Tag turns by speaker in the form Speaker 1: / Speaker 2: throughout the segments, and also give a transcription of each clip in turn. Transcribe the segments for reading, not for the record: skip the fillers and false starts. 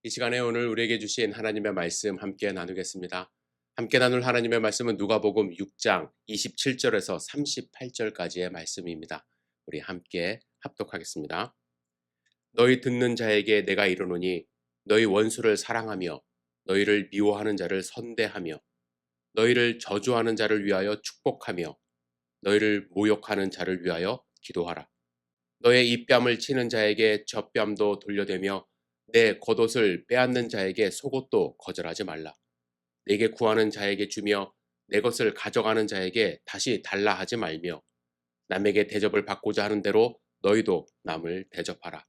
Speaker 1: 이 시간에 오늘 우리에게 주신 하나님의 말씀 함께 나누겠습니다. 함께 나눌 하나님의 말씀은 누가복음 6장 27절에서 38절까지의 말씀입니다. 우리 함께 합독하겠습니다. 너희 듣는 자에게 내가 이르노니 너희 원수를 사랑하며 너희를 미워하는 자를 선대하며 너희를 저주하는 자를 위하여 축복하며 너희를 모욕하는 자를 위하여 기도하라. 너의 입뺨을 치는 자에게 젖뺨도 돌려대며 내 겉옷을 빼앗는 자에게 속옷도 거절하지 말라. 내게 구하는 자에게 주며 내 것을 가져가는 자에게 다시 달라 하지 말며 남에게 대접을 받고자 하는 대로 너희도 남을 대접하라.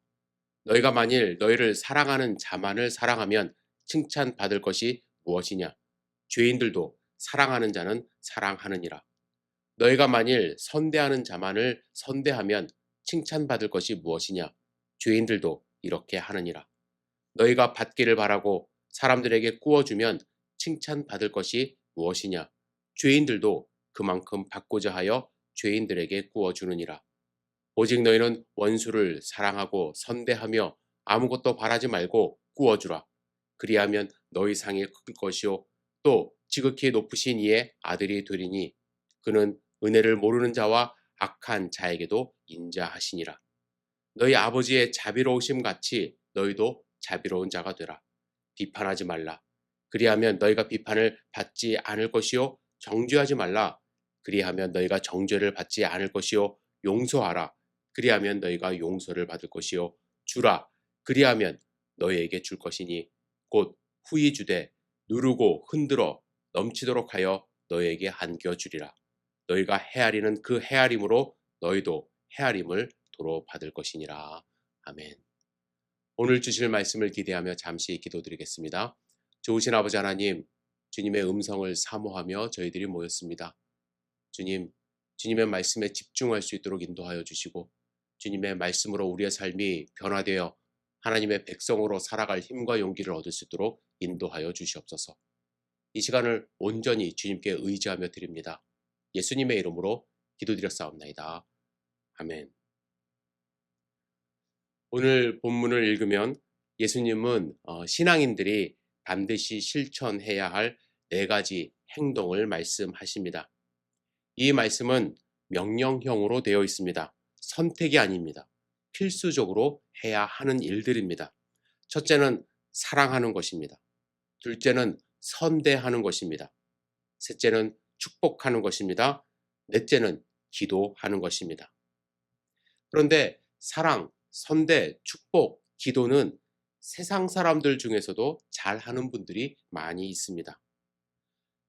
Speaker 1: 너희가 만일 너희를 사랑하는 자만을 사랑하면 칭찬받을 것이 무엇이냐? 죄인들도 사랑하는 자는 사랑하느니라. 너희가 만일 선대하는 자만을 선대하면 칭찬받을 것이 무엇이냐? 죄인들도 이렇게 하느니라. 너희가 받기를 바라고 사람들에게 구워주면 칭찬받을 것이 무엇이냐? 죄인들도 그만큼 받고자 하여 죄인들에게 구워주느니라. 오직 너희는 원수를 사랑하고 선대하며 아무것도 바라지 말고 구워주라. 그리하면 너희 상이 클 것이요 또 지극히 높으신 이의 아들이 되리니 그는 은혜를 모르는 자와 악한 자에게도 인자하시니라. 너희 아버지의 자비로우심 같이 너희도 자비로운 자가 되라. 비판하지 말라. 그리하면 너희가 비판을 받지 않을 것이요 정죄하지 말라. 그리하면 너희가 정죄를 받지 않을 것이요 용서하라. 그리하면 너희가 용서를 받을 것이요 주라. 그리하면 너희에게 줄 것이니 곧 후히 주되 누르고 흔들어 넘치도록 하여 너희에게 안겨 주리라. 너희가 헤아리는 그 헤아림으로 너희도 헤아림을 도로 받을 것이니라. 아멘. 오늘 주실 말씀을 기대하며 잠시 기도드리겠습니다. 좋으신 아버지 하나님, 주님의 음성을 사모하며 저희들이 모였습니다. 주님, 주님의 말씀에 집중할 수 있도록 인도하여 주시고 주님의 말씀으로 우리의 삶이 변화되어 하나님의 백성으로 살아갈 힘과 용기를 얻을 수 있도록 인도하여 주시옵소서. 이 시간을 온전히 주님께 의지하며 드립니다. 예수님의 이름으로 기도드렸사옵나이다. 아멘. 오늘 본문을 읽으면 예수님은 신앙인들이 반드시 실천해야 할 4가지 행동을 말씀하십니다. 이 말씀은 명령형으로 되어 있습니다. 선택이 아닙니다. 필수적으로 해야 하는 일들입니다. 첫째는 사랑하는 것입니다. 둘째는 선대하는 것입니다. 셋째는 축복하는 것입니다. 넷째는 기도하는 것입니다. 그런데 사랑, 선대, 축복, 기도는 세상 사람들 중에서도 잘하는 분들이 많이 있습니다.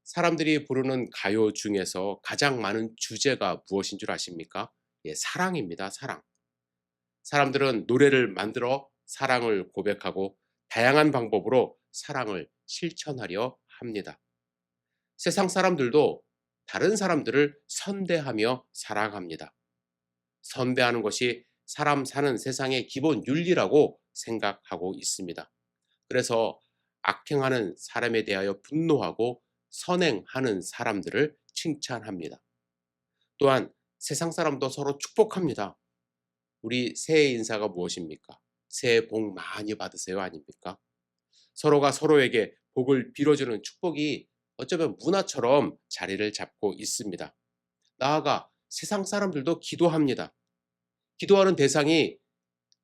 Speaker 1: 사람들이 부르는 가요 중에서 가장 많은 주제가 무엇인 줄 아십니까? 사랑입니다. 사랑. 사람들은 노래를 만들어 사랑을 고백하고 다양한 방법으로 사랑을 실천하려 합니다. 세상 사람들도 다른 사람들을 선대하며 사랑합니다. 선대하는 것이 사람 사는 세상의 기본 윤리라고 생각하고 있습니다. 그래서 악행하는 사람에 대하여 분노하고 선행하는 사람들을 칭찬합니다. 또한 세상 사람도 서로 축복합니다. 우리 새해 인사가 무엇입니까? 새해 복 많이 받으세요 아닙니까? 서로가 서로에게 복을 빌어주는 축복이 어쩌면 문화처럼 자리를 잡고 있습니다. 나아가 세상 사람들도 기도합니다. 기도하는 대상이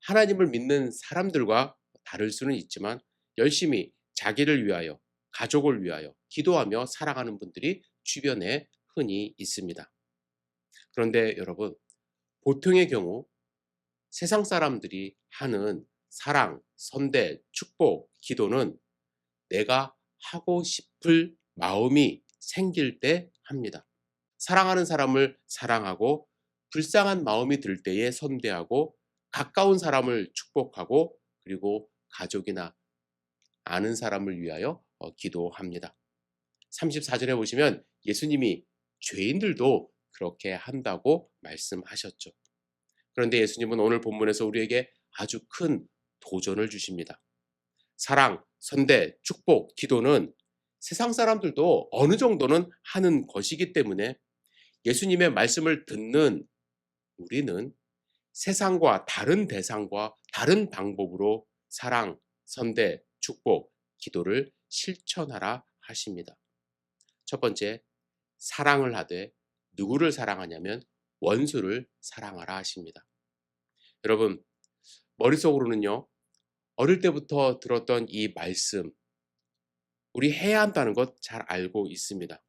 Speaker 1: 하나님을 믿는 사람들과 다를 수는 있지만 열심히 자기를 위하여, 가족을 위하여 기도하며 살아가는 분들이 주변에 흔히 있습니다. 그런데 여러분, 보통의 경우 세상 사람들이 하는 사랑, 선대, 축복, 기도는 내가 하고 싶을 마음이 생길 때 합니다. 사랑하는 사람을 사랑하고 불쌍한 마음이 들 때에 선대하고 가까운 사람을 축복하고 그리고 가족이나 아는 사람을 위하여 기도합니다. 34절에 보시면 예수님이 죄인들도 그렇게 한다고 말씀하셨죠. 그런데 예수님은 오늘 본문에서 우리에게 아주 큰 도전을 주십니다. 사랑, 선대, 축복, 기도는 세상 사람들도 어느 정도는 하는 것이기 때문에 예수님의 말씀을 듣는 우리는 세상과 다른 대상과 다른 방법으로 사랑, 선대, 축복, 기도를 실천하라 하십니다. 첫 번째, 사랑을 하되 누구를 사랑하냐면 원수를 사랑하라 하십니다. 여러분, 머릿속으로는요, 어릴 때부터 들었던 이 말씀, 우리 해야 한다는 것 잘 알고 있습니다.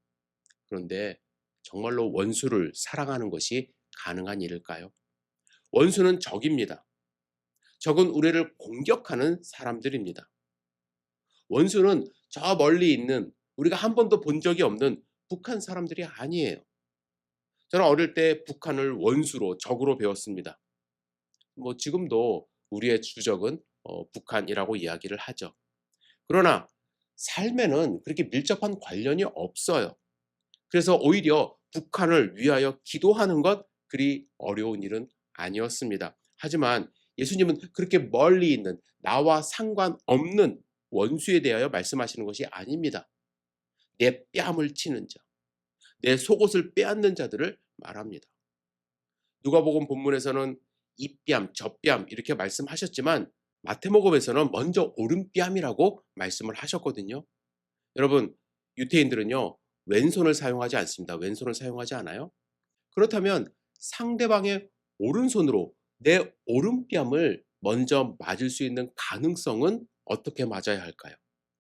Speaker 1: 그런데 정말로 원수를 사랑하는 것이 가능한 일일까요? 원수는 적입니다. 적은 우리를 공격하는 사람들입니다. 원수는 저 멀리 있는 우리가 한 번도 본 적이 없는 북한 사람들이 아니에요. 저는 어릴 때 북한을 원수로 적으로 배웠습니다. 지금도 우리의 주적은 북한이라고 이야기를 하죠. 그러나 삶에는 그렇게 밀접한 관련이 없어요. 그래서 오히려 북한을 위하여 기도하는 것 그리 어려운 일은 아니었습니다. 하지만 예수님은 그렇게 멀리 있는 나와 상관없는 원수에 대하여 말씀하시는 것이 아닙니다. 내 뺨을 치는 자, 내 속옷을 빼앗는 자들을 말합니다. 누가복음 본문에서는 이 뺨, 저 뺨 이렇게 말씀하셨지만 마태복음에서는 먼저 오른뺨이라고 말씀을 하셨거든요. 여러분, 유태인들은요, 왼손을 사용하지 않습니다. 왼손을 사용하지 않아요? 그렇다면 상대방의 오른손으로 내 오른뺨을 먼저 맞을 수 있는 가능성은 어떻게 맞아야 할까요?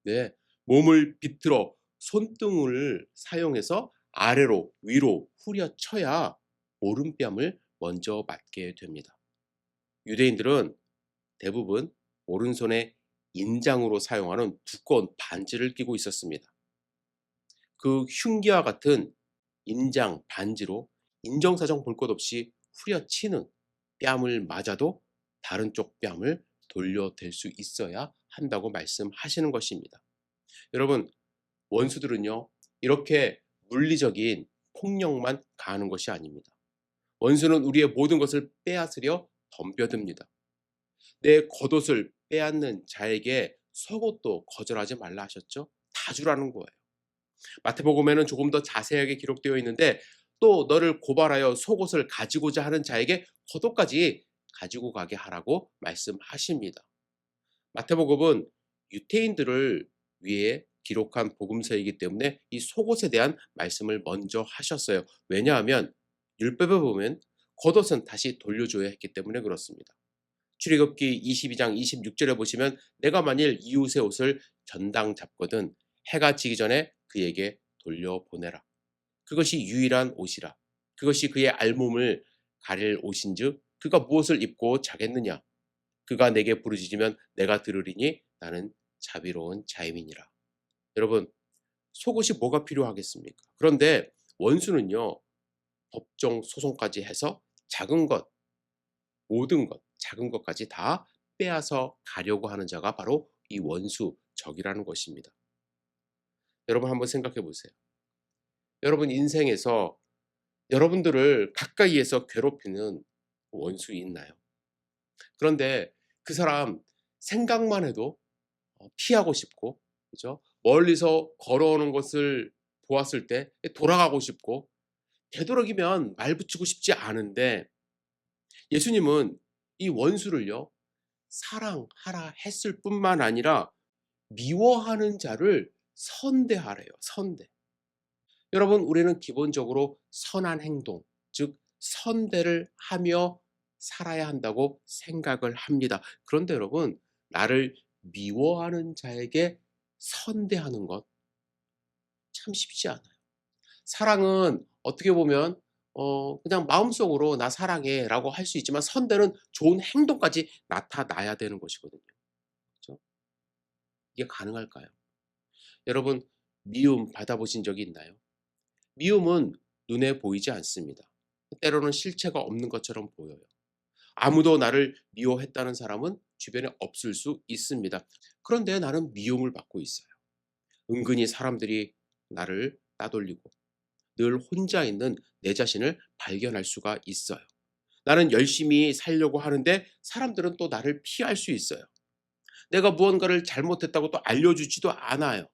Speaker 1: 네, 몸을 비틀어 손등을 사용해서 아래로 위로 후려쳐야 오른뺨을 먼저 맞게 됩니다. 유대인들은 대부분 오른손에 인장으로 사용하는 두꺼운 반지를 끼고 있었습니다. 그 흉기와 같은 인장 반지로 인정사정 볼 것 없이 후려치는, 뺨을 맞아도 다른 쪽 뺨을 돌려댈 수 있어야 한다고 말씀하시는 것입니다. 여러분, 원수들은요, 이렇게 물리적인 폭력만 가하는 것이 아닙니다. 원수는 우리의 모든 것을 빼앗으려 덤벼듭니다. 내 겉옷을 빼앗는 자에게 속옷도 거절하지 말라 하셨죠? 다 주라는 거예요. 마태복음에는 조금 더 자세하게 기록되어 있는데, 또 너를 고발하여 속옷을 가지고자 하는 자에게 겉옷까지 가지고 가게 하라고 말씀하십니다. 마태복음은 유태인들을 위해 기록한 복음서이기 때문에 이 속옷에 대한 말씀을 먼저 하셨어요. 왜냐하면 율법에 보면 겉옷은 다시 돌려줘야 했기 때문에 그렇습니다. 출애굽기 22장 26절에 보시면 내가 만일 이웃의 옷을 전당 잡거든 해가 지기 전에 그에게 돌려보내라. 그것이 유일한 옷이라. 그것이 그의 알몸을 가릴 옷인즉 그가 무엇을 입고 자겠느냐. 그가 내게 부르짖으면 내가 들으리니 나는 자비로운 자임이니라. 여러분, 속옷이 뭐가 필요하겠습니까? 그런데 원수는요, 법정 소송까지 해서 작은 것, 모든 것, 작은 것까지 다 빼앗아 가려고 하는 자가 바로 이 원수, 적이라는 것입니다. 여러분 한번 생각해 보세요. 여러분 인생에서 여러분들을 가까이에서 괴롭히는 원수 있나요? 그런데 그 사람 생각만 해도 피하고 싶고, 그죠? 멀리서 걸어오는 것을 보았을 때 돌아가고 싶고, 되도록이면 말 붙이고 싶지 않은데, 예수님은 이 원수를요, 사랑하라 했을 뿐만 아니라 미워하는 자를 선대하래요. 선대. 여러분, 우리는 기본적으로 선한 행동, 즉 선대를 하며 살아야 한다고 생각을 합니다. 그런데 여러분, 나를 미워하는 자에게 선대하는 것 참 쉽지 않아요. 사랑은 어떻게 보면 그냥 마음속으로 나 사랑해라고 할 수 있지만, 선대는 좋은 행동까지 나타나야 되는 것이거든요. 그렇죠? 이게 가능할까요? 여러분, 미움 받아보신 적이 있나요? 미움은 눈에 보이지 않습니다. 때로는 실체가 없는 것처럼 보여요. 아무도 나를 미워했다는 사람은 주변에 없을 수 있습니다. 그런데 나는 미움을 받고 있어요. 은근히 사람들이 나를 따돌리고 늘 혼자 있는 내 자신을 발견할 수가 있어요. 나는 열심히 살려고 하는데 사람들은 또 나를 피할 수 있어요. 내가 무언가를 잘못했다고 또 알려주지도 않아요.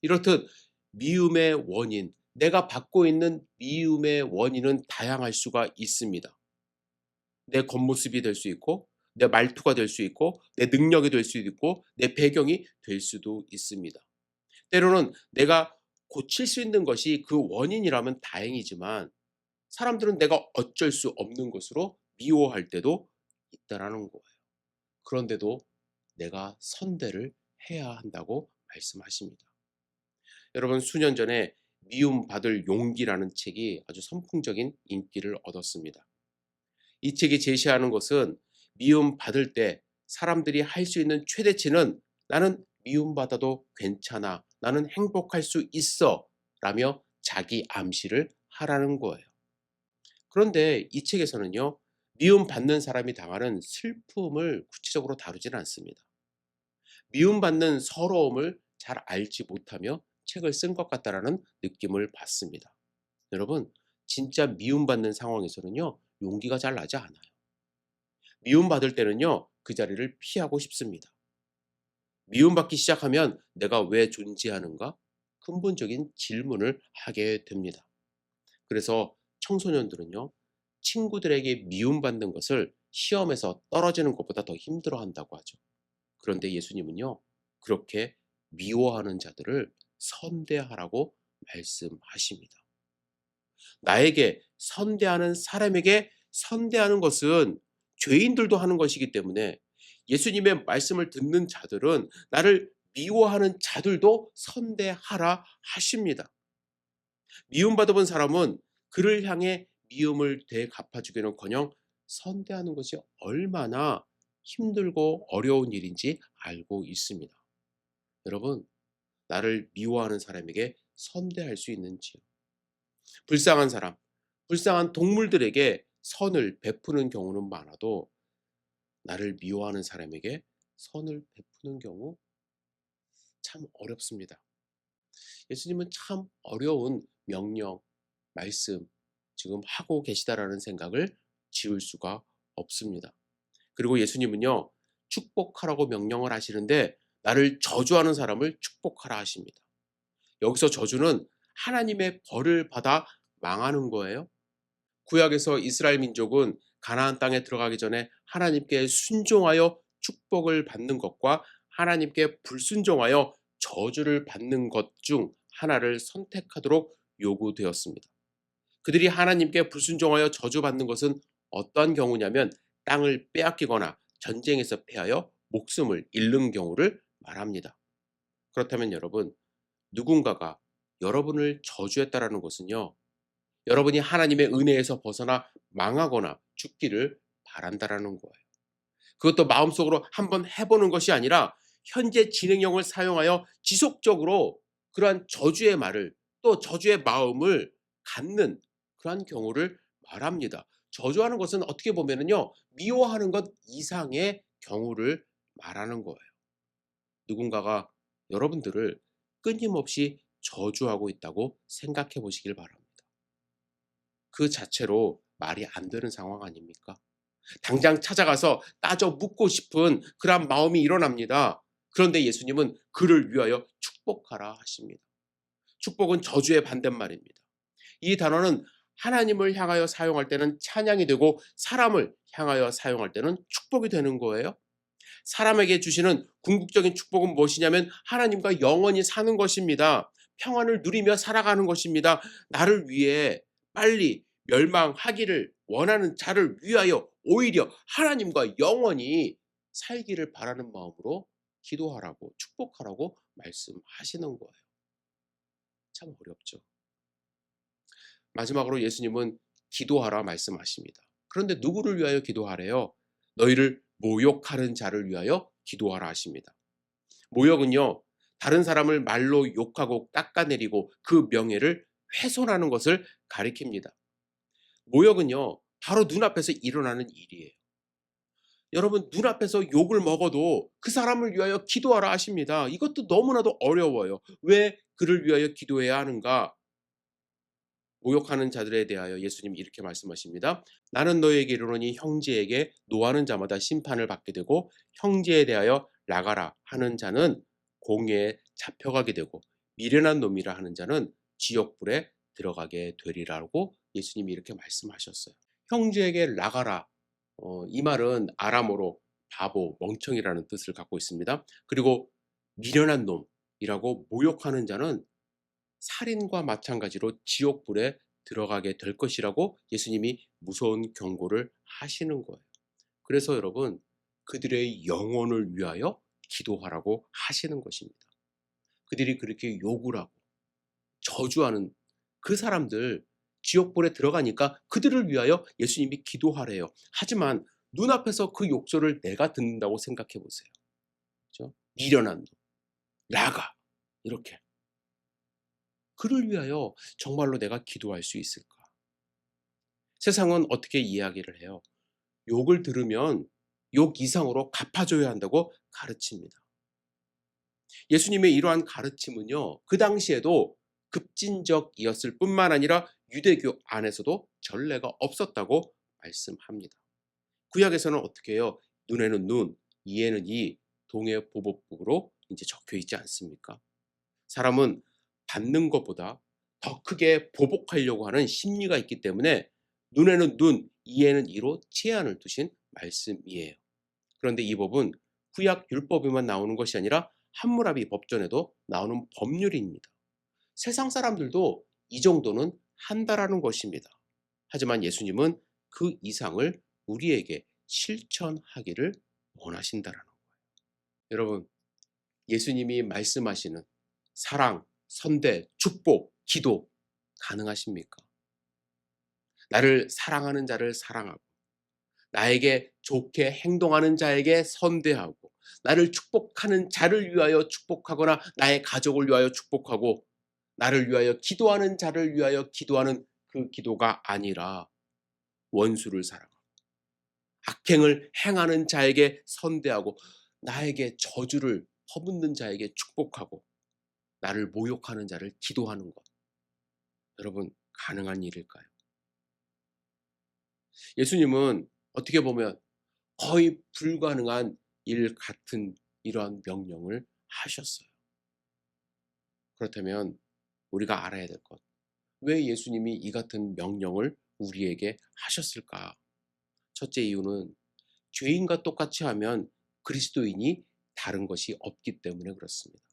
Speaker 1: 이렇듯 미움의 원인, 내가 받고 있는 미움의 원인은 다양할 수가 있습니다. 내 겉모습이 될 수 있고, 내 말투가 될 수 있고 내 능력이 될 수도 있고 내 배경이 될 수도 있습니다. 때로는 내가 고칠 수 있는 것이 그 원인이라면 다행이지만 사람들은 내가 어쩔 수 없는 것으로 미워할 때도 있다라는 거예요. 그런데도 내가 선대를 해야 한다고 말씀하십니다. 여러분, 수년 전에 미움받을 용기라는 책이 아주 선풍적인 인기를 얻었습니다. 이 책이 제시하는 것은 미움받을 때 사람들이 할 수 있는 최대치는 나는 미움받아도 괜찮아, 나는 행복할 수 있어 라며 자기 암시를 하라는 거예요. 그런데 이 책에서는요, 미움받는 사람이 당하는 슬픔을 구체적으로 다루지는 않습니다. 미움받는 서러움을 잘 알지 못하며 책을 쓴 것 같다라는 느낌을 받습니다. 여러분, 진짜 미움받는 상황에서는요, 용기가 잘 나지 않아요. 미움받을 때는요, 그 자리를 피하고 싶습니다. 미움받기 시작하면 내가 왜 존재하는가? 근본적인 질문을 하게 됩니다. 그래서 청소년들은요, 친구들에게 미움받는 것을 시험에서 떨어지는 것보다 더 힘들어 한다고 하죠. 그런데 예수님은요, 그렇게 미워하는 자들을 선대하라고 말씀하십니다. 나에게 선대하는 사람에게 선대하는 것은 죄인들도 하는 것이기 때문에 예수님의 말씀을 듣는 자들은 나를 미워하는 자들도 선대하라 하십니다. 미움받아본 사람은 그를 향해 미움을 되갚아주기는커녕 선대하는 것이 얼마나 힘들고 어려운 일인지 알고 있습니다. 여러분, 나를 미워하는 사람에게 선대할 수 있는지요? 불쌍한 사람, 불쌍한 동물들에게 선을 베푸는 경우는 많아도 나를 미워하는 사람에게 선을 베푸는 경우 참 어렵습니다. 예수님은 참 어려운 명령, 말씀 지금 하고 계시다라는 생각을 지울 수가 없습니다. 그리고 예수님은요, 축복하라고 명령을 하시는데 나를 저주하는 사람을 축복하라 하십니다. 여기서 저주는 하나님의 벌을 받아 망하는 거예요. 구약에서 이스라엘 민족은 가나안 땅에 들어가기 전에 하나님께 순종하여 축복을 받는 것과 하나님께 불순종하여 저주를 받는 것 중 하나를 선택하도록 요구되었습니다. 그들이 하나님께 불순종하여 저주받는 것은 어떠한 경우냐면 땅을 빼앗기거나 전쟁에서 패하여 목숨을 잃는 경우를 말합니다. 그렇다면 여러분, 누군가가 여러분을 저주했다라는 것은요, 여러분이 하나님의 은혜에서 벗어나 망하거나 죽기를 바란다라는 거예요. 그것도 마음속으로 한번 해보는 것이 아니라 현재 진행형을 사용하여 지속적으로 그러한 저주의 말을 또 저주의 마음을 갖는 그러한 경우를 말합니다. 저주하는 것은 어떻게 보면은요, 미워하는 것 이상의 경우를 말하는 거예요. 누군가가 여러분들을 끊임없이 저주하고 있다고 생각해 보시길 바랍니다. 그 자체로 말이 안 되는 상황 아닙니까? 당장 찾아가서 따져 묻고 싶은 그런 마음이 일어납니다. 그런데 예수님은 그를 위하여 축복하라 하십니다. 축복은 저주의 반대말입니다. 이 단어는 하나님을 향하여 사용할 때는 찬양이 되고 사람을 향하여 사용할 때는 축복이 되는 거예요. 사람에게 주시는 궁극적인 축복은 무엇이냐면 하나님과 영원히 사는 것입니다. 평안을 누리며 살아가는 것입니다. 나를 위해 빨리 멸망하기를 원하는 자를 위하여 오히려 하나님과 영원히 살기를 바라는 마음으로 기도하라고 축복하라고 말씀하시는 거예요. 참 어렵죠. 마지막으로 예수님은 기도하라 말씀하십니다. 그런데 누구를 위하여 기도하래요? 너희를 모욕하는 자를 위하여 기도하라 하십니다. 모욕은요, 다른 사람을 말로 욕하고 깎아내리고 그 명예를 훼손하는 것을 가리킵니다. 모욕은요, 바로 눈앞에서 일어나는 일이에요. 여러분, 눈앞에서 욕을 먹어도 그 사람을 위하여 기도하라 하십니다. 이것도 너무나도 어려워요. 왜 그를 위하여 기도해야 하는가? 모욕하는 자들에 대하여 예수님이 이렇게 말씀하십니다. 나는 너희에게 이르노니 형제에게 노하는 자마다 심판을 받게 되고 형제에 대하여 나가라 하는 자는 공회에 잡혀가게 되고 미련한 놈이라 하는 자는 지옥불에 들어가게 되리라고 예수님이 이렇게 말씀하셨어요. 형제에게 나가라. 이 말은 아람어로 바보, 멍청이라는 뜻을 갖고 있습니다. 그리고 미련한 놈이라고 모욕하는 자는 살인과 마찬가지로 지옥불에 들어가게 될 것이라고 예수님이 무서운 경고를 하시는 거예요. 그래서 여러분, 그들의 영혼을 위하여 기도하라고 하시는 것입니다. 그들이 그렇게 욕을 하고 저주하는 그 사람들, 지옥불에 들어가니까 그들을 위하여 예수님이 기도하래요. 하지만 눈앞에서 그 욕설을 내가 듣는다고 생각해 보세요. 그렇죠? 미련한 놈, 나가, 이렇게. 그를 위하여 정말로 내가 기도할 수 있을까? 세상은 어떻게 이야기를 해요? 욕을 들으면 욕 이상으로 갚아줘야 한다고 가르칩니다. 예수님의 이러한 가르침은요, 그 당시에도 급진적이었을 뿐만 아니라 유대교 안에서도 전례가 없었다고 말씀합니다. 구약에서는 어떻게 해요? 눈에는 눈, 이에는 이, 동해보복국으로 이제 적혀 있지 않습니까? 사람은 받는 것보다 더 크게 보복하려고 하는 심리가 있기 때문에 눈에는 눈, 이에는 이로 제한을 두신 말씀이에요. 그런데 이 법은 구약 율법에만 나오는 것이 아니라 함무라비 법전에도 나오는 법률입니다. 세상 사람들도 이 정도는 한다라는 것입니다. 하지만 예수님은 그 이상을 우리에게 실천하기를 원하신다라는 거예요. 여러분, 예수님이 말씀하시는 사랑, 선대, 축복, 기도 가능하십니까? 나를 사랑하는 자를 사랑하고 나에게 좋게 행동하는 자에게 선대하고 나를 축복하는 자를 위하여 축복하거나 나의 가족을 위하여 축복하고 나를 위하여 기도하는 자를 위하여 기도하는 그 기도가 아니라 원수를 사랑하고 악행을 행하는 자에게 선대하고 나에게 저주를 퍼붓는 자에게 축복하고 나를 모욕하는 자를 기도하는 것. 여러분, 가능한 일일까요? 예수님은 어떻게 보면 거의 불가능한 일 같은 이러한 명령을 하셨어요. 그렇다면 우리가 알아야 될 것. 왜 예수님이 이 같은 명령을 우리에게 하셨을까? 첫째 이유는 죄인과 똑같이 하면 그리스도인이 다른 것이 없기 때문에 그렇습니다.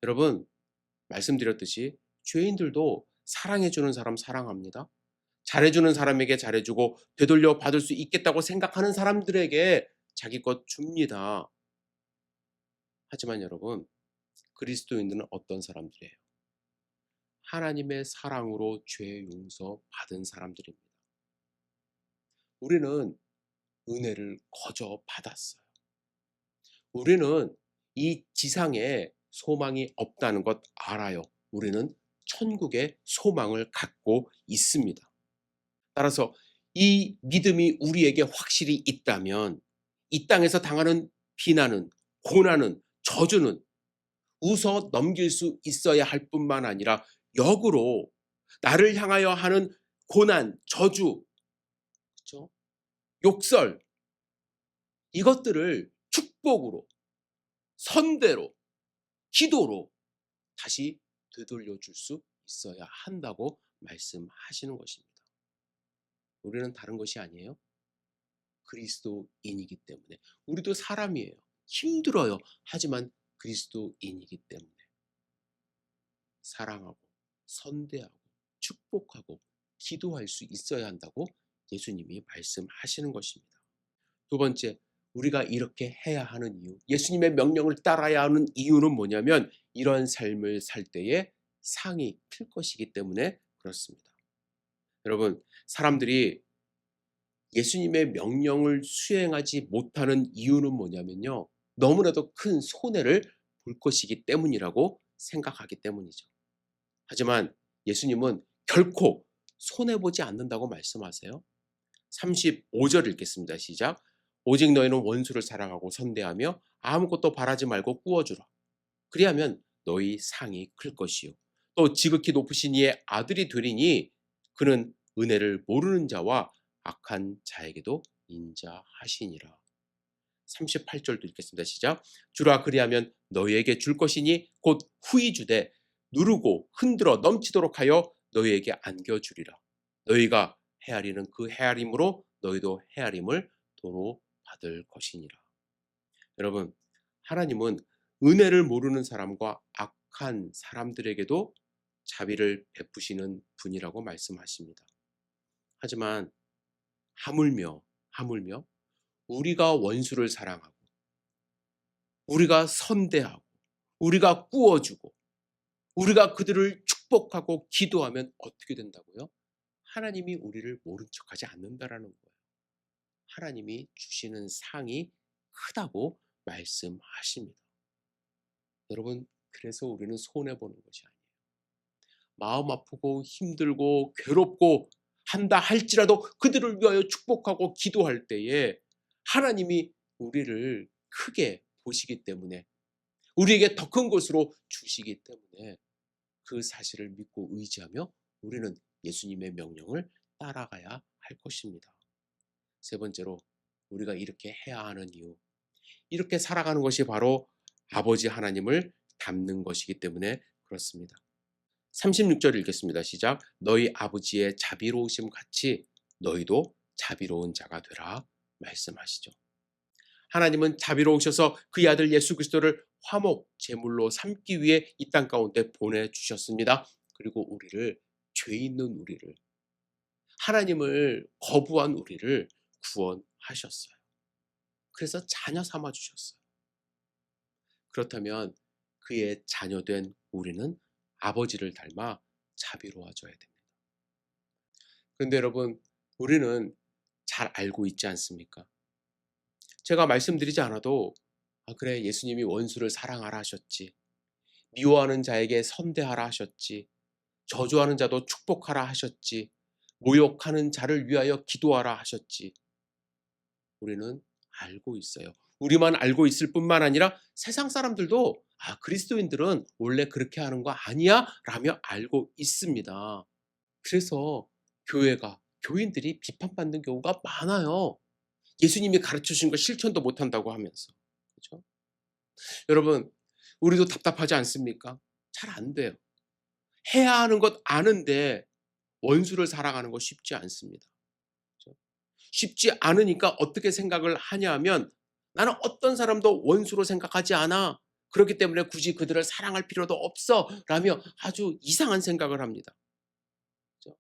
Speaker 1: 여러분, 말씀드렸듯이 죄인들도 사랑해주는 사람 사랑합니다. 잘해주는 사람에게 잘해주고 되돌려 받을 수 있겠다고 생각하는 사람들에게 자기 것 줍니다. 하지만 여러분, 그리스도인들은 어떤 사람들이에요? 하나님의 사랑으로 죄 용서 받은 사람들입니다. 우리는 은혜를 거저 받았어요. 우리는 이 지상에 소망이 없다는 것 알아요. 우리는 천국의 소망을 갖고 있습니다. 따라서 이 믿음이 우리에게 확실히 있다면 이 땅에서 당하는 비난은, 고난은, 저주는 웃어 넘길 수 있어야 할 뿐만 아니라 역으로 나를 향하여 하는 고난, 저주, 그렇죠? 욕설, 이것들을 축복으로, 선대로, 기도로 다시 되돌려 줄 수 있어야 한다고 말씀하시는 것입니다. 우리는 다른 것이 아니에요. 그리스도인이기 때문에. 우리도 사람이에요. 힘들어요. 하지만 그리스도인이기 때문에 사랑하고 선대하고 축복하고 기도할 수 있어야 한다고 예수님이 말씀하시는 것입니다. 두 번째, 우리가 이렇게 해야 하는 이유, 예수님의 명령을 따라야 하는 이유는 뭐냐면 이런 삶을 살 때에 상이 클 것이기 때문에 그렇습니다. 여러분, 사람들이 예수님의 명령을 수행하지 못하는 이유는 뭐냐면요, 너무나도 큰 손해를 볼 것이기 때문이라고 생각하기 때문이죠. 하지만 예수님은 결코 손해보지 않는다고 말씀하세요. 35절 읽겠습니다. 시작. 오직 너희는 원수를 사랑하고 선대하며 아무것도 바라지 말고 꾸어주라. 그리하면 너희 상이 클 것이요 또 지극히 높으신 이의 아들이 되리니 그는 은혜를 모르는 자와 악한 자에게도 인자하시니라. 38절도 읽겠습니다. 시작. 주라 그리하면 너희에게 줄 것이니 곧 후히 주되 누르고 흔들어 넘치도록 하여 너희에게 안겨주리라. 너희가 헤아리는 그 헤아림으로 너희도 헤아림을 도로 받을 것이니라. 여러분, 하나님은 은혜를 모르는 사람과 악한 사람들에게도 자비를 베푸시는 분이라고 말씀하십니다. 하지만 하물며 우리가 원수를 사랑하고 우리가 선대하고 우리가 꾸어주고 우리가 그들을 축복하고 기도하면 어떻게 된다고요? 하나님이 우리를 모른 척하지 않는다라는 거예요. 하나님이 주시는 상이 크다고 말씀하십니다. 여러분, 그래서 우리는 손해보는 것이 아니에요. 마음 아프고 힘들고 괴롭고 한다 할지라도 그들을 위하여 축복하고 기도할 때에 하나님이 우리를 크게 보시기 때문에, 우리에게 더 큰 것으로 주시기 때문에 그 사실을 믿고 의지하며 우리는 예수님의 명령을 따라가야 할 것입니다. 세 번째로, 우리가 이렇게 해야 하는 이유, 이렇게 살아가는 것이 바로 아버지 하나님을 닮는 것이기 때문에 그렇습니다. 36절 읽겠습니다. 시작. 너희 아버지의 자비로우심 같이 너희도 자비로운 자가 되라 말씀하시죠. 하나님은 자비로우셔서 그의 아들 예수 그리스도를 화목 제물로 삼기 위해 이 땅 가운데 보내주셨습니다. 그리고 우리를, 죄 있는 우리를, 하나님을 거부한 우리를 구원하셨어요. 그래서 자녀 삼아 주셨어요. 그렇다면 그의 자녀된 우리는 아버지를 닮아 자비로워져야 됩니다. 그런데 여러분, 우리는 잘 알고 있지 않습니까? 제가 말씀드리지 않아도 그래, 예수님이 원수를 사랑하라 하셨지, 미워하는 자에게 선대하라 하셨지, 저주하는 자도 축복하라 하셨지, 모욕하는 자를 위하여 기도하라 하셨지. 우리는 알고 있어요. 우리만 알고 있을 뿐만 아니라 세상 사람들도 그리스도인들은 원래 그렇게 하는 거 아니야? 라며 알고 있습니다. 그래서 교인들이 비판받는 경우가 많아요. 예수님이 가르쳐 주신 거 실천도 못한다고 하면서. 그렇죠? 여러분, 우리도 답답하지 않습니까? 잘 안 돼요. 해야 하는 것 아는데 원수를 사랑하는 거 쉽지 않습니다. 그렇죠? 쉽지 않으니까 어떻게 생각을 하냐 하면, 나는 어떤 사람도 원수로 생각하지 않아, 그렇기 때문에 굳이 그들을 사랑할 필요도 없어 라며 아주 이상한 생각을 합니다. 그렇죠?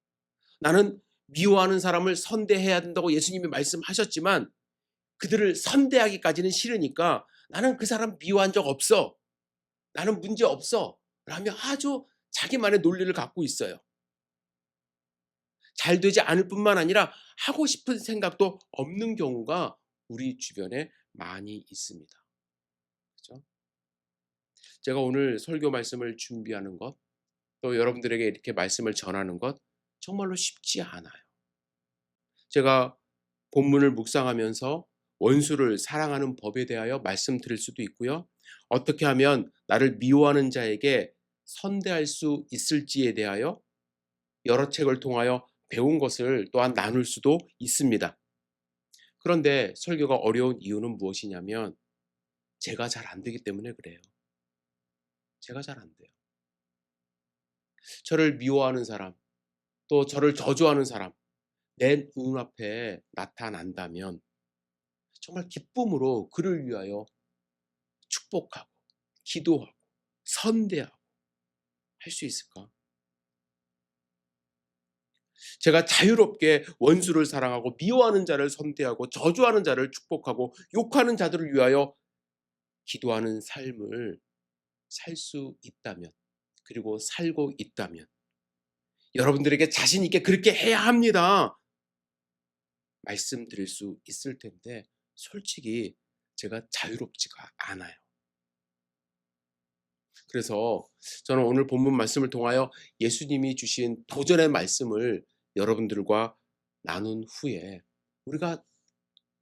Speaker 1: 나는 미워하는 사람을 선대해야 된다고 예수님이 말씀하셨지만 그들을 선대하기까지는 싫으니까 나는 그 사람 미워한 적 없어, 나는 문제 없어 라며 아주 자기만의 논리를 갖고 있어요. 잘 되지 않을 뿐만 아니라 하고 싶은 생각도 없는 경우가 우리 주변에 많이 있습니다. 그렇죠? 제가 오늘 설교 말씀을 준비하는 것, 또 여러분들에게 이렇게 말씀을 전하는 것 정말로 쉽지 않아요. 제가 본문을 묵상하면서 원수를 사랑하는 법에 대하여 말씀드릴 수도 있고요. 어떻게 하면 나를 미워하는 자에게 선대할 수 있을지에 대하여 여러 책을 통하여 배운 것을 또한 나눌 수도 있습니다. 그런데 설교가 어려운 이유는 무엇이냐면 제가 잘 안 되기 때문에 그래요. 제가 잘 안 돼요. 저를 미워하는 사람, 또 저를 저주하는 사람, 내 눈앞에 나타난다면 정말 기쁨으로 그를 위하여 축복하고 기도하고 선대하고 할 수 있을까? 제가 자유롭게 원수를 사랑하고 미워하는 자를 선대하고 저주하는 자를 축복하고 욕하는 자들을 위하여 기도하는 삶을 살 수 있다면, 그리고 살고 있다면 여러분들에게 자신 있게 그렇게 해야 합니다 말씀드릴 수 있을 텐데, 솔직히 제가 자유롭지가 않아요. 그래서 저는 오늘 본문 말씀을 통하여 예수님이 주신 도전의 말씀을 여러분들과 나눈 후에 우리가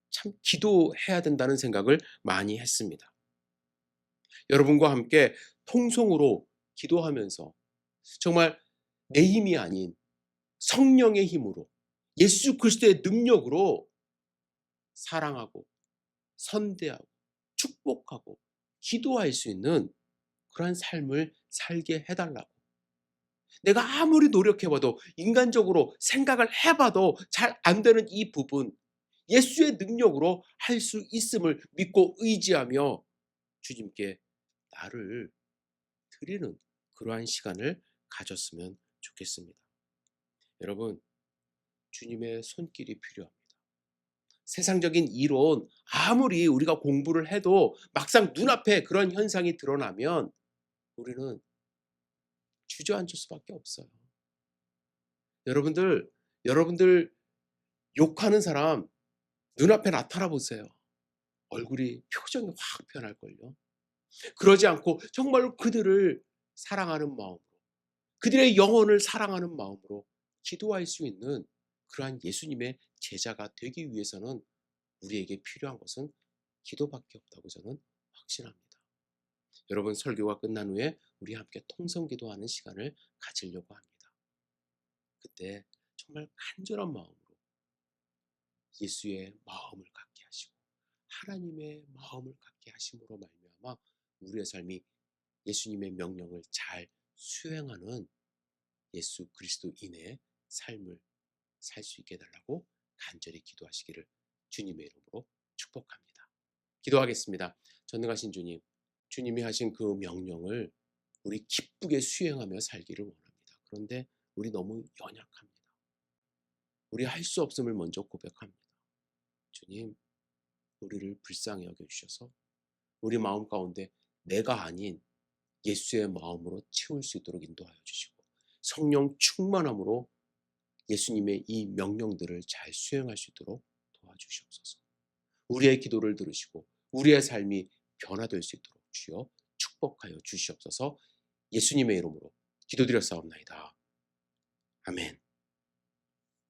Speaker 1: 참 기도해야 된다는 생각을 많이 했습니다. 여러분과 함께 통성으로 기도하면서 정말 내 힘이 아닌 성령의 힘으로, 예수 그리스도의 능력으로 사랑하고 선대하고 축복하고 기도할 수 있는 그러한 삶을 살게 해달라고. 내가 아무리 노력해봐도, 인간적으로 생각을 해봐도 잘 안 되는 이 부분, 예수의 능력으로 할 수 있음을 믿고 의지하며 주님께 나를 드리는 그러한 시간을 가졌으면 좋겠습니다. 여러분, 주님의 손길이 필요합니다. 세상적인 이론 아무리 우리가 공부를 해도 막상 눈앞에 그런 현상이 드러나면 우리는 주저앉을 수밖에 없어요. 여러분들 욕하는 사람 눈앞에 나타나 보세요. 얼굴이 표정이 확 변할걸요. 그러지 않고 정말로 그들을 사랑하는 마음으로, 그들의 영혼을 사랑하는 마음으로 기도할 수 있는 그러한 예수님의 제자가 되기 위해서는 우리에게 필요한 것은 기도밖에 없다고 저는 확신합니다. 여러분, 설교가 끝난 후에 우리 함께 통성기도하는 시간을 가지려고 합니다. 그때 정말 간절한 마음으로 예수의 마음을 갖게 하시고 하나님의 마음을 갖게 하심으로 말미암아 우리의 삶이 예수님의 명령을 잘 수행하는 예수 그리스도인의 삶을 살 수 있게 해달라고 간절히 기도하시기를 주님의 이름으로 축복합니다. 기도하겠습니다. 전능하신 주님, 주님이 하신 그 명령을 우리 기쁘게 수행하며 살기를 원합니다. 그런데 우리 너무 연약합니다. 우리 할 수 없음을 먼저 고백합니다. 주님, 우리를 불쌍히 여겨주셔서 우리 마음 가운데 내가 아닌 예수의 마음으로 채울 수 있도록 인도하여 주시고 성령 충만함으로 예수님의 이 명령들을 잘 수행할 수 있도록 도와주시옵소서. 우리의 기도를 들으시고 우리의 삶이 변화될 수 있도록 주여 축복하여 주시옵소서. 예수님의 이름으로 기도드렸사옵나이다. 아멘.